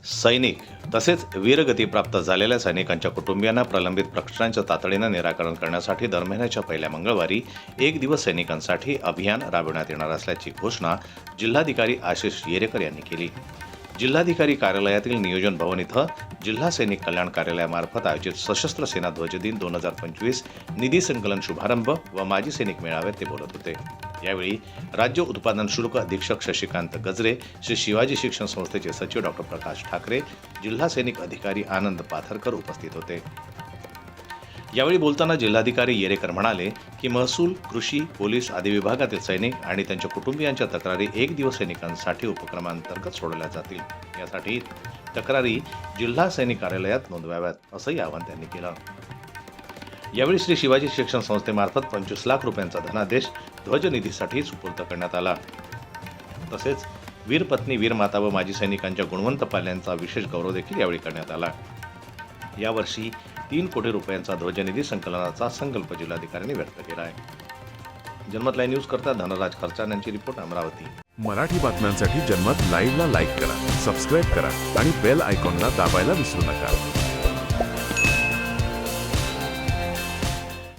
सैनिक तसेच वीरगती प्राप्त झालेल्या सैनिकांच्या कुटुंबियांना प्रलंबित प्रश्नांचं तातडीनं निराकरण करण्यासाठी दर महिन्याच्या पहिल्या मंगळवारी एक दिवस सैनिकांसाठी अभियान राबविण्यात येणार असल्याची घोषणा जिल्हाधिकारी आशिष येरेकर यांनी केली. जिल्हाधिकारी कार्यालयातील नियोजन भवन इथं जिल्हा सैनिक कल्याण कार्यालयामार्फत आयोजित सशस्त्र सेना ध्वज दिन 2025 निधी संकलन शुभारंभ व माजी सैनिक मेळाव्यात ते बोलत होते. यावेळी राज्य उत्पादन शुल्क अधीक्षक शशिकांत गजरे, श्री शिवाजी शिक्षण संस्थेचे सचिव डॉक्टर प्रकाश ठाकरे, जिल्हा सैनिक अधिकारी आनंद पाथरकर उपस्थित होते. यावेळी बोलताना जिल्हाधिकारी येरेकर म्हणाले की महसूल, कृषी, पोलीस आदी विभागातील सैनिक आणि त्यांच्या कुटुंबियांच्या तक्रारी एक दिवस सैनिकांसाठी उपक्रमांतर्गत सोडवल्या जातील. यासाठी तक्रारी जिल्हा सैनिक कार्यालयात नोंदवाव्यात असंही आवाहन त्यांनी केलं. यावेळी श्री शिवाजी शिक्षण संस्थेमार्फत 25 लाख रुपयांचा धनादेश ध्वजनिधीसाठी सुपूर्द करण्यात आला. तसेच वीर पत्नी, वीर माता व माजी सैनिकांच्या गुणवंत पाल्यांचा विशेष गौरव देखील यावेळी करण्यात आला. यावर्षी 3 कोटी रुपयांचा ध्वजनिधी संकलनाचा संकल्प जिल्हाधिकाऱ्यांनी व्यक्त केला आहे. जनमत लाईव्ह न्यूज करता धनराज खर्चान यांची रिपोर्ट, अमरावती. मराठी बातम्यांसाठी जनमत लाईव्हला लाईक करा, सबस्क्राईब करा आणि बेल आयकॉनला दाबायला विसरू नका.